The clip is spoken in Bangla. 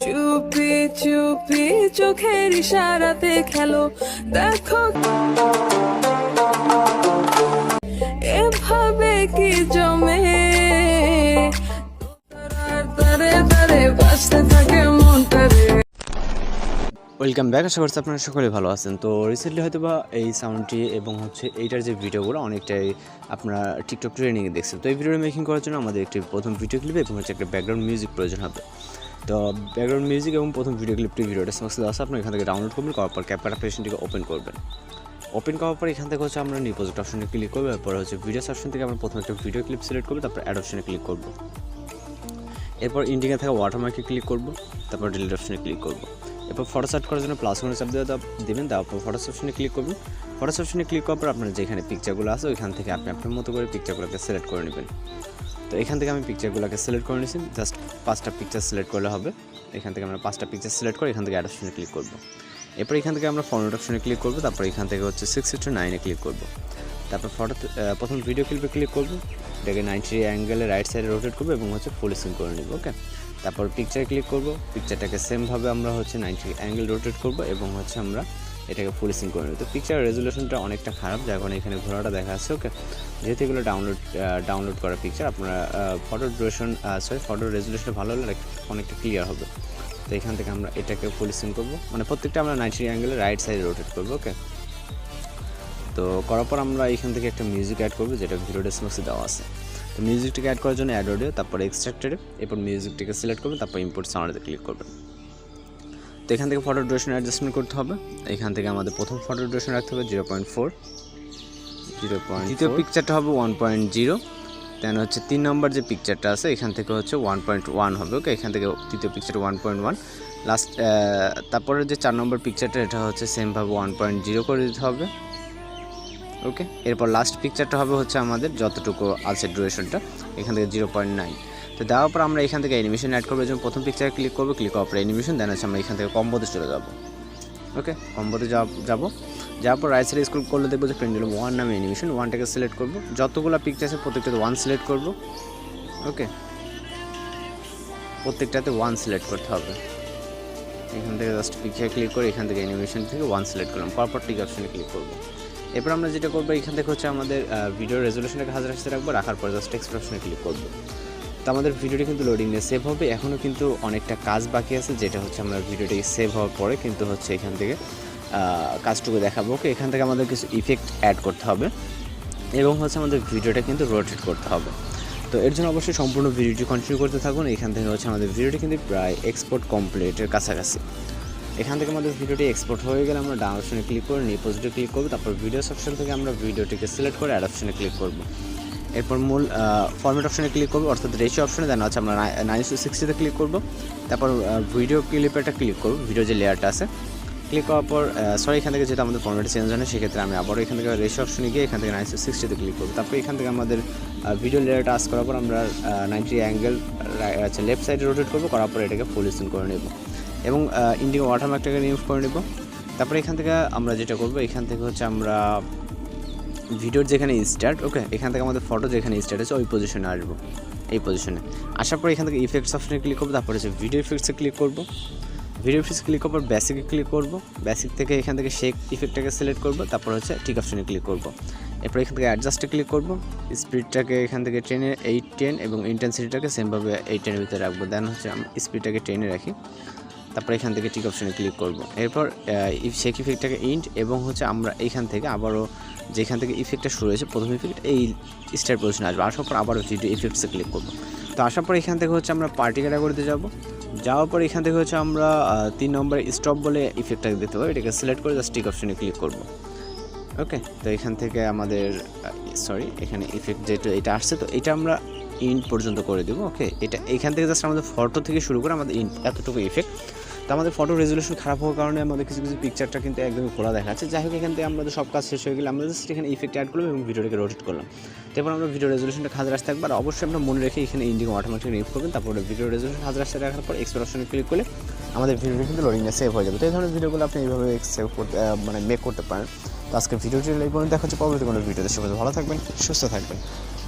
চুপি চুপি চোখের ইশারাতে খেলো দেখো এভাবে কি জমে তারে তারে বাজতে থাকে মনটারে। ওয়েলকাম ব্যাক, আশা করছি আপনারা সকলে ভালো আছেন। তো রিসেন্টলি হয়তো বা এই সাউন্ডটি এবং এইটার যে ভিডিওগুলো অনেকটাই আপনারা টিকটক ট্রেনিংয়ে দেখছেন। তো এই ভিডিওটা মেকিং করার জন্য আমাদের একটি প্রথম ভিডিও ক্লিপ এবং একটা ব্যাকগ্রাউন্ড মিউজিক প্রয়োজন হবে। তো ব্যাকগ্রাউন্ড মিউজিক এবং প্রথম ভিডিও ক্লিপটি ভিডিওটা সমস্ত দেওয়া আছে, আপনার এখান থেকে ডাউনলোড করবেন, করার পর ক্যাপকাট অ্যাপ্লিকেশনটিকে ওপেন করবেন। ওপেন করার পর এখান থেকে আমরা নিউ প্রজেক্ট অপশনে ক্লিক করবো। এরপর ভিডিওস অপশন থেকে আমরা প্রথমে একটা ভিডিও ক্লিপ সিলেক্ট করবো, তারপর অ্যাড অপশনে ক্লিক করবো। এরপর ইন্ডিকে থাকা ওয়াটারমার্কে ক্লিক করবো, তারপর ডিলিট অপশনে ক্লিক করবো। এরপর ফটো সেট করার জন্য প্লাস কোনো চাপ দেবেন, তারপর ফটোস অপশনে ক্লিক করবেন। ফটোস অপশনে ক্লিক করার পর আপনার যেখানে পিকচারগুলো আছে ওইখান থেকে আপনি আপনার মতো করে পিকচারগুলোকে সিলেক্ট করে নেবেন। তো এখান থেকে আমি পিকচারগুলোকে সিলেক্ট করে নিয়েছি, জাস্ট 5টা পিকচার সিলেক্ট করলে হবে। এখান থেকে আমরা 5টা পিকচার সিলেক্ট করে এখান থেকে অ্যাড অপশনে ক্লিক করবো। এরপর এখান থেকে আমরা ফরম্যাট অপশনে ক্লিক করবো, তারপর এখান থেকে 6:9 ক্লিক করবো। তারপর প্রথম ভিডিও ক্লিপে ক্লিক করবো, এটাকে 90 অ্যাঙ্গেলে রাইট সাইডে রোটেট করবো এবং ফুল স্ক্রিন করে নেব। ওকে, তারপর পিকচারে ক্লিক করব, পিকচারটাকে সেমভাবে আমরা 90 অ্যাঙ্গেল রোটেট করব এবং আমরা এটাকে ফুল স্ক্রিন করে নেব। তো পিকচারের রেজুলেশনটা অনেকটা খারাপ, যার কারণে এখানে ঘোরাটা দেখা যাচ্ছে। ওকে, যেহেতু এগুলো ডাউনলোড করা পিকচার, আপনারা ফটো রেজুলেশনটা ভালো হলে অনেকটা ক্লিয়ার হবে। তো এখান থেকে আমরা এটাকে ফুল স্ক্রিন করবো, মানে প্রত্যেকটা আমরা 90 অ্যাঙ্গেলে রাইট সাইডে রোটেট করবো। ওকে, তো করার পর আমরা এখান থেকে একটা মিউজিক অ্যাড করবো, যেটা ভিডিও ডেসক্রিপশনে দেওয়া আছে। তো মিউজিকটাকে অ্যাড করার জন্য অ্যাড অডিও, তারপর এক্সট্রাক্টেড, এরপর মিউজিকটাকে সিলেক্ট করবেন, তারপর ইম্পোর্ট সাউন্ডে ক্লিক করবেন। তো এখান থেকে ফটো ডিউরেশন অ্যাডজাস্টমেন্ট করতে হবে। এখান থেকে আমাদের প্রথম ফটো ডিউরেশন রাখতে হবে 0.4, দ্বিতীয় পিকচারটা হবে 1.0, দেন 3 নম্বর যে পিকচারটা আছে এখান থেকে 1.1 হবে। ওকে, এখান থেকে তৃতীয় পিকচার 1.1, লাস্ট তারপরে যে 4 নম্বর পিকচারটা এটা সেমভাবে 1.0 করে দিতে হবে। ওকে, এরপর লাস্ট পিকচারটা হবে আমাদের যতটুকু আছে ডিউরেশনটা এখান থেকে 0.9। তো দেওয়ার পর আমরা এখান থেকে অ্যানিমেশন অ্যাড করবো, যেমন প্রথম পিকচারে ক্লিক করবো, ক্লিক করার পর অ্যানিমেশন, দেন আমরা এখান থেকে কম্বোতে চলে যাবো। ওকে, কম্বোতে যাওয়ার পর রাইট সাইডে স্ক্রল করলে দেখবো যে পেন্ডুলাম 1 নামে অ্যানিমেশন, 1টাকে সিলেক্ট করবো, যতগুলো পিকচার আছে প্রত্যেকটাতে 1 সিলেক্ট করবো। ওকে, প্রত্যেকটাতে 1 সিলেক্ট করতে হবে। এখান থেকে জাস্ট পিকচার ক্লিক করে এখান থেকে অ্যানিমেশন থেকে 1 সিলেক্ট করলাম, পরপর টিক অপশনে ক্লিক করবো। এরপর আমরা যেটা করবো এখান থেকে আমাদের ভিডিও রেজুলেশনটাকে 1080 রাখবো, রাখার পর জাস্ট টেক্সট অপশনে ক্লিক করবো। তো আমাদের ভিডিওটি কিন্তু লোডিং নিয়ে সেভ হবে, এখনও কিন্তু অনেকটা কাজ বাকি আছে, যেটা আমরা ভিডিওটি সেভ হওয়ার পরে কিন্তু এখান থেকে কাজটুকু দেখাবো। ওকে, এখান থেকে আমাদের কিছু ইফেক্ট অ্যাড করতে হবে এবং আমাদের ভিডিওটা কিন্তু রোটেট করতে হবে। তো এর জন্য অবশ্যই সম্পূর্ণ ভিডিওটি কন্টিনিউ করতে থাকুন। এখান থেকে আমাদের ভিডিওটি কিন্তু প্রায় এক্সপোর্ট কমপ্লিটের কাছাকাছি। এখান থেকে আমাদের ভিডিওটি এক্সপোর্ট হয়ে গেলে আমরা ডাউন অপশনে ক্লিক করে নিউ প্রজেক্টে ক্লিক করবো, তারপর ভিডিওস অপশন থেকে আমরা ভিডিওটিকে সিলেক্ট করে অ্যাড অপশনে ক্লিক করবো। এরপর মূল ফরম্যাট অপশনে ক্লিক করবো, অর্থাৎ রেশিও অপশনে, দেন আমরা 9:60 ক্লিক করবো। তারপর ভিডিও ক্লিপেরটা ক্লিক করবো, ভিডিও যে লেয়ারটা আছে ক্লিক করার পর এখান থেকে যেহেতু আমাদের ফরম্যাট চেঞ্জ হয় না, সেক্ষেত্রে আমি আবারও এখান থেকে রেশিও অপশনে গিয়ে এখান থেকে 9:60 ক্লিক করবো। তারপর এখান থেকে আমাদের ভিডিও লেয়ারটা আস করার পর আমরা 90 অ্যাঙ্গেল লেফট সাইডে রোটেট করবো, করার পর এটাকে ফুল স্ক্রিন করে নেব এবং ইন্ডিগো ওয়াটারমার্কটাকে রিমুভ করে নেব। তারপরে এখান থেকে আমরা যেটা করবো এখান থেকে আমরা ভিডিওর যেখানে স্টার্ট, ওকে, এখান থেকে আমাদের ফটো যেখানে স্টার্ট আছে ওই পজিশনে আসবো। এই পজিশনে আসার পর এখান থেকে ইফেক্টস অপশনে ক্লিক করবো, তারপরে ভিডিও ইফেক্টসে ক্লিক করবো। ভিডিও ইফেক্টস ক্লিক করার পর বেসিকে ক্লিক করবো, বেসিক থেকে এখান থেকে শেক ইফেক্টটাকে সিলেক্ট করবো, তারপর টিক অপশনে ক্লিক করবো। এরপর এখান থেকে অ্যাডজাস্টে ক্লিক করবো, স্পিডটাকে এখান থেকে 8-10 এবং ইন্টেন্সিটিটাকে সেমভাবে 8-10 ভিতরে রাখবো। দেন আমি স্পিডটাকে 10-এ রাখি, তারপর এখান থেকে টিক অপশনে ক্লিক করব। এরপর শেক ইফেক্টটাকে ইন্ট এবং আমরা এইখান থেকে আবারও যেখান থেকে ইফেক্টটা শুরু হয়েছে প্রথম ইফেক্ট এই স্টার পজিশনে আসবে, আসার পর আবারও ভিডিও ইফেক্টসে ক্লিক করব। তো আসার পর এখান থেকে আমরা পার্টি ক্যাটাগরিতে যাওয়ার পর এখান থেকে আমরা 3 নম্বরে স্টপ বলে ইফেক্টটাকে দিতে হবে, এটাকে সিলেক্ট করে জাস্ট টিক অপশনে ক্লিক করব। ওকে, তো এখান থেকে আমাদের এখানে ইফেক্ট যেটা এটা আসছে, তো এটা আমরা ইন্ট পর্যন্ত করে দেবো। ওকে, এটা এখান থেকে জাস্ট আমাদের ফটো থেকে শুরু করে আমাদের ইন্ট এতটুকু ইফেক্ট। তো আমাদের ফটো রেজুলেশন খারাপ হওয়ার কারণে আমাদের কিছু পিকচারটা কিন্তু একদমই খোলা দেখাচ্ছে। যাই হোক, এখান থেকে আমাদের সব কাজ শেষ হয়ে গেলে আমরা জাস্ট এখানে ইফেক্ট অ্যাড করলাম এবং ভিডিওটাকে রোটেট করলাম। তারপর আমরা ভিডিও রেজুলেশনটা 1080 থাকবে, আর অবশ্যই আমরা মনে রেখে এখানে ইন্ডিগো অটোমেটিক রিমুভ করবেন। তারপরে ভিডিও রেজুলেশন 1080 রাখার পর এক্সপোর্ট অপশনে ক্লিক করলে আমাদের ভিডিওটা কিন্তু লোডিংয়ে সেভ হয়ে যাবে। তো এই ধরনের ভিডিওগুলো আপনি এইভাবে সেভ করতে মেক করতে পারেন। তো আজকে ভিডিওটি এই পর্যন্ত দেখা হচ্ছে পরবর্তী কোনো ভিডিওতে। সবাই ভালো থাকবেন, সুস্থ থাকবেন।